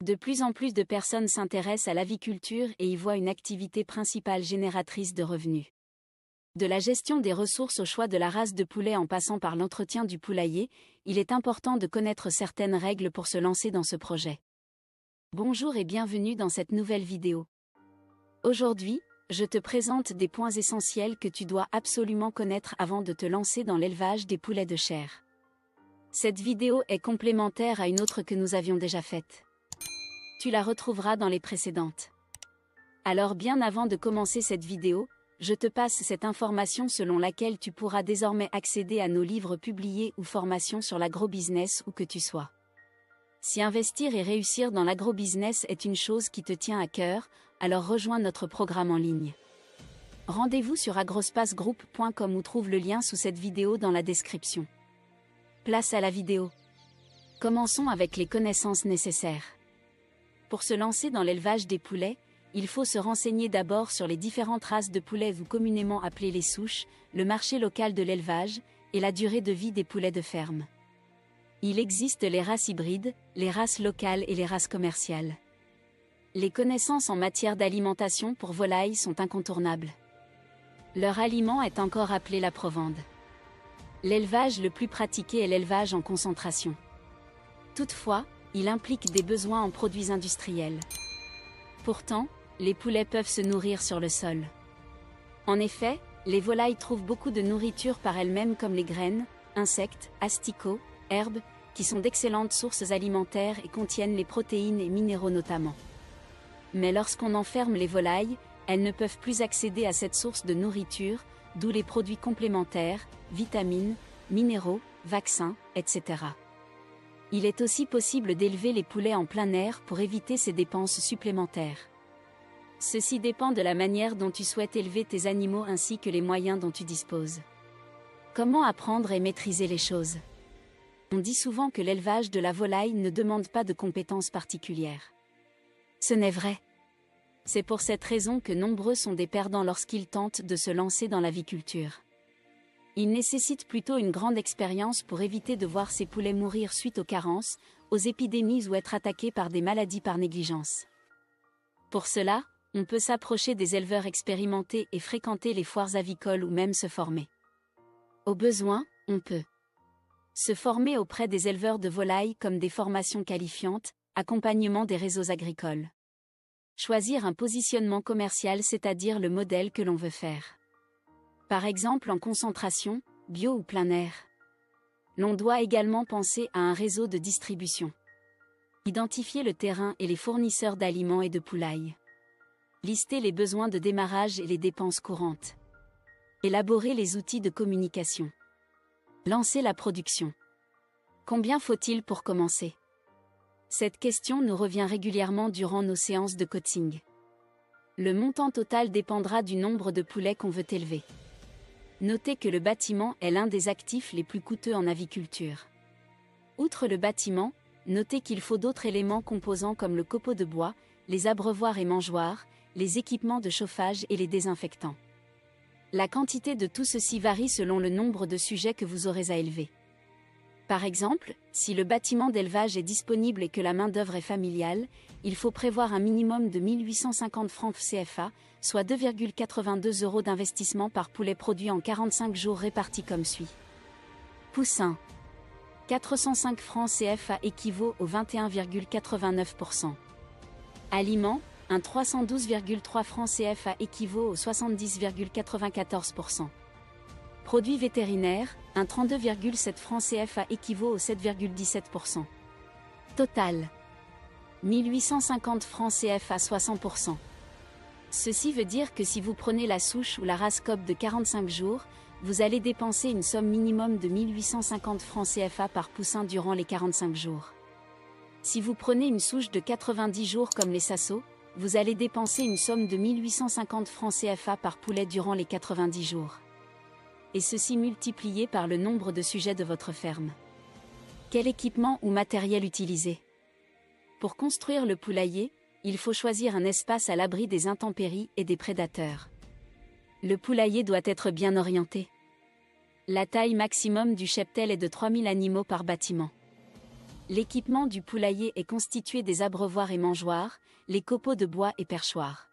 De plus en plus de personnes s'intéressent à l'aviculture et y voient une activité principale génératrice de revenus. De la gestion des ressources au choix de la race de poulet en passant par l'entretien du poulailler, il est important de connaître certaines règles pour se lancer dans ce projet. Bonjour et bienvenue dans cette nouvelle vidéo. Aujourd'hui, je te présente des points essentiels que tu dois absolument connaître avant de te lancer dans l'élevage des poulets de chair. Cette vidéo est complémentaire à une autre que nous avions déjà faite. Tu la retrouveras dans les précédentes. Alors bien avant de commencer cette vidéo, je te passe cette information selon laquelle tu pourras désormais accéder à nos livres publiés ou formations sur l'agrobusiness où que tu sois. Si investir et réussir dans l'agrobusiness est une chose qui te tient à cœur, alors rejoins notre programme en ligne. Rendez-vous sur agrospacegroup.com ou trouve le lien sous cette vidéo dans la description. Place à la vidéo. Commençons avec les connaissances nécessaires. Pour se lancer dans l'élevage des poulets, il faut se renseigner d'abord sur les différentes races de poulets ou communément appelées les souches, le marché local de l'élevage, et la durée de vie des poulets de ferme. Il existe les races hybrides, les races locales et les races commerciales. Les connaissances en matière d'alimentation pour volailles sont incontournables. Leur aliment est encore appelé la provende. L'élevage le plus pratiqué est l'élevage en concentration. Toutefois, il implique des besoins en produits industriels. Pourtant, les poulets peuvent se nourrir sur le sol. En effet, les volailles trouvent beaucoup de nourriture par elles-mêmes comme les graines, insectes, asticots, herbes, qui sont d'excellentes sources alimentaires et contiennent les protéines et minéraux notamment. Mais lorsqu'on enferme les volailles, elles ne peuvent plus accéder à cette source de nourriture, d'où les produits complémentaires, vitamines, minéraux, vaccins, etc. Il est aussi possible d'élever les poulets en plein air pour éviter ces dépenses supplémentaires. Ceci dépend de la manière dont tu souhaites élever tes animaux ainsi que les moyens dont tu disposes. Comment apprendre et maîtriser les choses ? On dit souvent que l'élevage de la volaille ne demande pas de compétences particulières. Ce n'est vrai. C'est pour cette raison que nombreux sont des perdants lorsqu'ils tentent de se lancer dans l'aviculture. Il nécessite plutôt une grande expérience pour éviter de voir ses poulets mourir suite aux carences, aux épidémies ou être attaqués par des maladies par négligence. Pour cela, on peut s'approcher des éleveurs expérimentés et fréquenter les foires avicoles ou même se former. Au besoin, on peut se former auprès des éleveurs de volailles comme des formations qualifiantes, accompagnement des réseaux agricoles. Choisir un positionnement commercial, c'est-à-dire le modèle que l'on veut faire. Par exemple en concentration, bio ou plein air. L'on doit également penser à un réseau de distribution. Identifier le terrain et les fournisseurs d'aliments et de poulailles. Lister les besoins de démarrage et les dépenses courantes. Élaborer les outils de communication. Lancer la production. Combien faut-il pour commencer ? Cette question nous revient régulièrement durant nos séances de coaching. Le montant total dépendra du nombre de poulets qu'on veut élever. Notez que le bâtiment est l'un des actifs les plus coûteux en aviculture. Outre le bâtiment, notez qu'il faut d'autres éléments composants comme le copeau de bois, les abreuvoirs et mangeoires, les équipements de chauffage et les désinfectants. La quantité de tout ceci varie selon le nombre de sujets que vous aurez à élever. Par exemple, si le bâtiment d'élevage est disponible et que la main-d'œuvre est familiale, il faut prévoir un minimum de 1850 francs CFA, soit 2,82 € d'investissement par poulet produit en 45 jours répartis comme suit. Poussin. 405 francs CFA équivaut au 21,89%. Aliments, un 312,3 francs CFA équivaut au 70,94%. Produits vétérinaires, un 32,7 francs CFA équivaut au 7,17%. Total. 1850 francs CFA 60%. Ceci veut dire que si vous prenez la souche ou la race Cob de 45 jours, vous allez dépenser une somme minimum de 1850 francs CFA par poussin durant les 45 jours. Si vous prenez une souche de 90 jours comme les Sasso, vous allez dépenser une somme de 1850 francs CFA par poulet durant les 90 jours. Et ceci multiplié par le nombre de sujets de votre ferme. Quel équipement ou matériel utiliser ? Pour construire le poulailler, il faut choisir un espace à l'abri des intempéries et des prédateurs. Le poulailler doit être bien orienté. La taille maximum du cheptel est de 3000 animaux par bâtiment. L'équipement du poulailler est constitué des abreuvoirs et mangeoires, les copeaux de bois et perchoirs.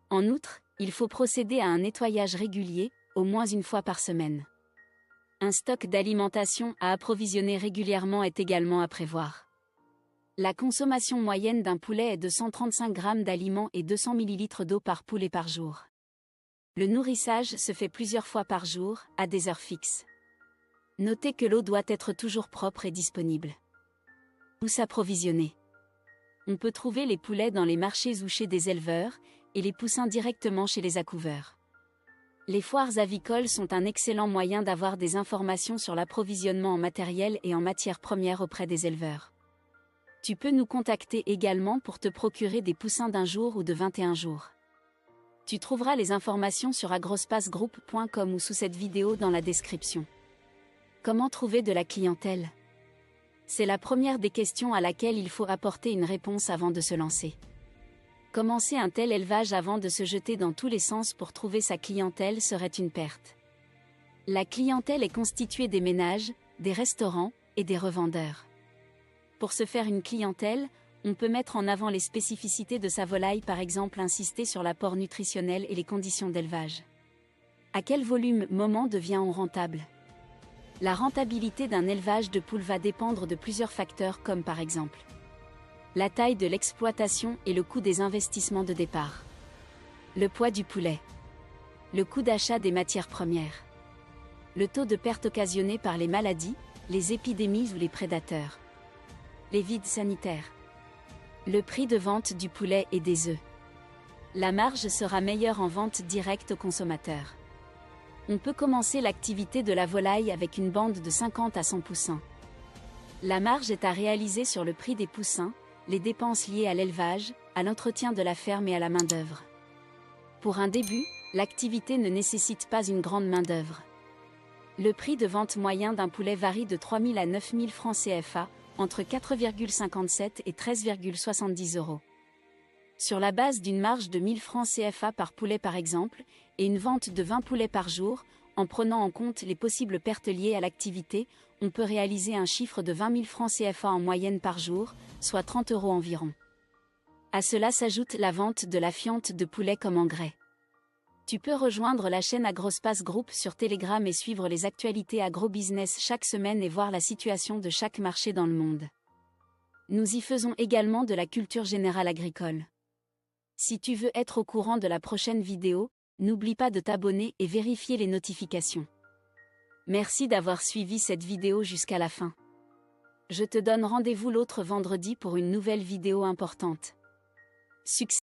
En outre, il faut procéder à un nettoyage régulier, au moins une fois par semaine. Un stock d'alimentation à approvisionner régulièrement est également à prévoir. La consommation moyenne d'un poulet est de 135 g d'aliments et 200 ml d'eau par poulet par jour. Le nourrissage se fait plusieurs fois par jour, à des heures fixes. Notez que l'eau doit être toujours propre et disponible. Où s'approvisionner? On peut trouver les poulets dans les marchés ou chez des éleveurs, et les poussins directement chez les accouveurs. Les foires avicoles sont un excellent moyen d'avoir des informations sur l'approvisionnement en matériel et en matières premières auprès des éleveurs. Tu peux nous contacter également pour te procurer des poussins d'un jour ou de 21 jours. Tu trouveras les informations sur agrospacegroup.com ou sous cette vidéo dans la description. Comment trouver de la clientèle? C'est la première des questions à laquelle il faut apporter une réponse avant de se lancer. Commencer un tel élevage avant de se jeter dans tous les sens pour trouver sa clientèle serait une perte. La clientèle est constituée des ménages, des restaurants et des revendeurs. Pour se faire une clientèle, on peut mettre en avant les spécificités de sa volaille, par exemple insister sur l'apport nutritionnel et les conditions d'élevage. À quel moment devient-on rentable? La rentabilité d'un élevage de poules va dépendre de plusieurs facteurs comme par exemple la taille de l'exploitation et le coût des investissements de départ, le poids du poulet, le coût d'achat des matières premières, le taux de perte occasionné par les maladies, les épidémies ou les prédateurs, les vides sanitaires, le prix de vente du poulet et des œufs. La marge sera meilleure en vente directe aux consommateurs. On peut commencer l'activité de la volaille avec une bande de 50 à 100 poussins. La marge est à réaliser sur le prix des poussins, les dépenses liées à l'élevage, à l'entretien de la ferme et à la main-d'œuvre. Pour un début, l'activité ne nécessite pas une grande main-d'œuvre. Le prix de vente moyen d'un poulet varie de 3 000 à 9 000 francs CFA, entre 4,57 et 13,70 €. Sur la base d'une marge de 1 000 francs CFA par poulet par exemple, et une vente de 20 poulets par jour, en prenant en compte les possibles pertes liées à l'activité, on peut réaliser un chiffre de 20 000 francs CFA en moyenne par jour, soit 30 € environ. À cela s'ajoute la vente de la fiente de poulet comme engrais. Tu peux rejoindre la chaîne Agrospace Group sur Telegram et suivre les actualités agro-business chaque semaine et voir la situation de chaque marché dans le monde. Nous y faisons également de la culture générale agricole. Si tu veux être au courant de la prochaine vidéo, n'oublie pas de t'abonner et vérifier les notifications. Merci d'avoir suivi cette vidéo jusqu'à la fin. Je te donne rendez-vous l'autre vendredi pour une nouvelle vidéo importante. Succès!